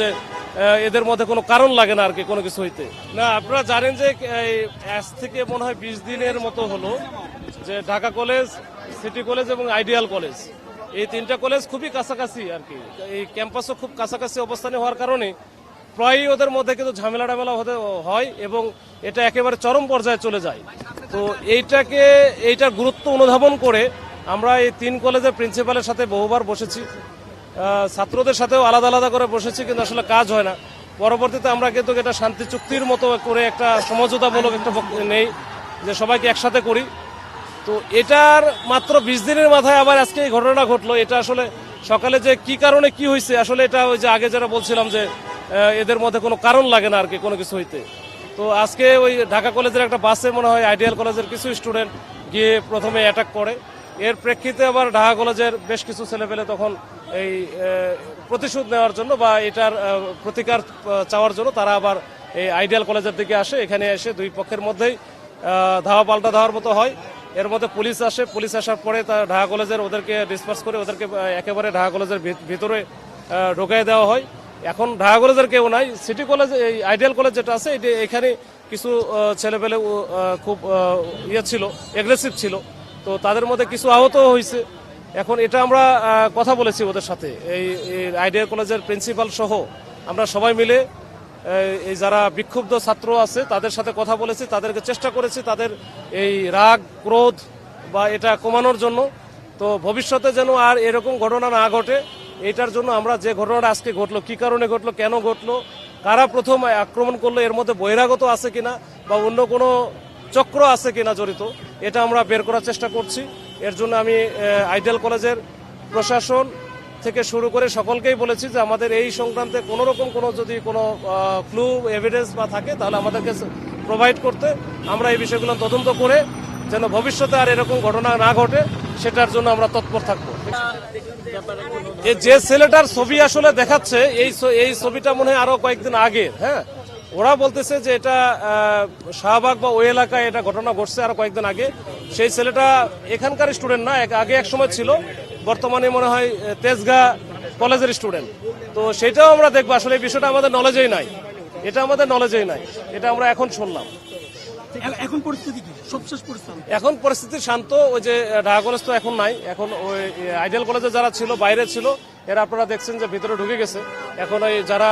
যে এদের মধ্যে কোনো কারণ লাগে না আর কি কোনো কিছু হইতে না। আপনারা জানেন যে আজ থেকে মনে হয় 20 দিনের মতো হলো যে ঢাকা কলেজ, সিটি কলেজ এবং আইডিয়াল কলেজ, এই তিনটা কলেজ খুবই কাছাকাছি আর কি। এই ক্যাম্পাসও খুব কাছাকাছি অবস্থানে হওয়ার কারণে প্রায়ই ওদের মধ্যে কিন্তু ঝামেলা হতে হয় এবং এটা একেবারে চরম পর্যায়ে চলে যায়। তো এইটার গুরুত্ব অনুধাবন করে আমরা এই তিন কলেজের প্রিন্সিপালের সাথে বহুবার বসেছি, ছাত্রদের সাথেও আলাদা আলাদা করে বসেছি, কিন্তু আসলে কাজ হয় না। পরবর্তীতে আমরা কিন্তু এটা শান্তি চুক্তির মতো করে একটা সমঝোতামূলক একটা নেই যে সবাইকে একসাথে করি। তো এটার মাত্র 20 দিনের মাথায় আবার আজকে এই ঘটনা ঘটলো। এটা আসলে সকালে যে কি কারণে কি হয়েছে, আসলে এটা ওই যে আগে যারা বলছিলাম যে এদের মধ্যে কোনো কারণ লাগে না আর কি কোনো কিছু হইতে। তো আজকে ওই ঢাকা কলেজের একটা বাসে মনে হয় আইডিয়াল কলেজের কিছু স্টুডেন্ট গিয়ে প্রথমে অ্যাটাক করে। এর প্রেক্ষিতে আবার ঢাকা কলেজের বেশ কিছু ছেলেপেলে তখন এই প্রতিশোধ নেওয়ার জন্য বা এটার প্রতিকার চাওয়ার জন্য তারা আবার এই আইডিয়াল কলেজের দিকে আসে। এখানে এসে দুই পক্ষের মধ্যেই ধাওয়া পাল্টা ধাওয়ার মতো হয়। এর মধ্যে পুলিশ আসে, পুলিশ আসার পরে তারা ঢাকা কলেজের ওদেরকে ডিসপার্স করে ওদেরকে একেবারে ঢাকা কলেজের ভিতরে ঢোকাই দেওয়া হয়। এখন ঢাকা কলেজের কেউ নাই, সিটি কলেজ এই আইডিয়াল কলেজ যেটা আছে এখানে কিছু ছেলেপেলে খুব ছিল, এগ্রেসিভ ছিল। তো তাদের মধ্যে কিছু আহত হয়েছে। এখন এটা আমরা কথা বলেছি ওদের সাথে, এই আইডিয়াল কলেজের প্রিন্সিপাল সহ আমরা সবাই মিলে এই যারা বিক্ষুব্ধ ছাত্র আছে তাদের সাথে কথা বলেছি, তাদেরকে চেষ্টা করেছি তাদের এই রাগ ক্রোধ বা এটা কমানোর জন্য। তো ভবিষ্যতে যেন আর এরকম ঘটনা না ঘটে, এইটার জন্য আমরা যে ঘটনাটা আজকে ঘটলো, কি কারণে ঘটলো, কেন ঘটলো, কারা প্রথম আক্রমণ করলো, এর মধ্যে বহিরাগত আছে কিনা বা অন্য কোনো চক্র আছে কিনা জড়িত, এটা আমরা বের করার চেষ্টা করছি। এর জন্য আমি আইডিয়াল কলেজের প্রশাসন থেকে শুরু করে সকলকেই বলেছি যে আমাদের এই সংক্রান্তে কোনো রকম যদি কোনো ক্লু এভিডেন্স বা থাকে তাহলে আমাদেরকে প্রোভাইড করতে, আমরা এই বিষয়গুলো তদন্ত করে যেন ভবিষ্যতে আর এরকম ঘটনা না ঘটে সেটার জন্য আমরা তৎপর থাকবো। যে ছেলেটার ছবি আসলে দেখাচ্ছে এই ছবিটা মনে হয় আরো কয়েকদিন আগে, হ্যাঁ, ওরা বলতেছে যে এটা শাহবাগ বা ওই এলাকায় এটা ঘটনা ঘটছে আরো কয়েকদিন আগে। সেই ছেলেটা এখানকার স্টুডেন্ট না, আগে এক সময় ছিল, বর্তমানে মনে হয় তেজগাঁ কলেজের স্টুডেন্ট। তো সেটাও আমরা দেখবো। আসলে এই বিষয়টা আমাদের নলেজেই নাই, এটা আমরা এখন শুনলাম। এখন পরিস্থিতি কি? সবশেষ পরিস্থিতি এখন পরিস্থিতি শান্ত। ওই যে ঢাকা কলেজ তো এখন নাই, এখন ওই আইডিয়াল কলেজে যারা ছিল বাইরে ছিল, এরা আপনারা দেখছেন যে ভিতরে ঢুকে গেছে। এখন ওই যারা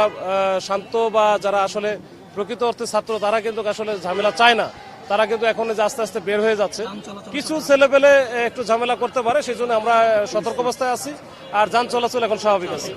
শান্ত বা যারা আসলে প্রকৃত অর্থে ছাত্র তারা কিন্তু আসলে ঝামেলা চায় না, তারা কিন্তু এখন যে আস্তে আস্তে বের হয়ে যাচ্ছে। কিছু ছেলেপেলে একটু ঝামেলা করতে পারে, সেই জন্য আমরা সতর্ক অবস্থায় আছি। আর যান চলাচল এখন স্বাভাবিক আছে।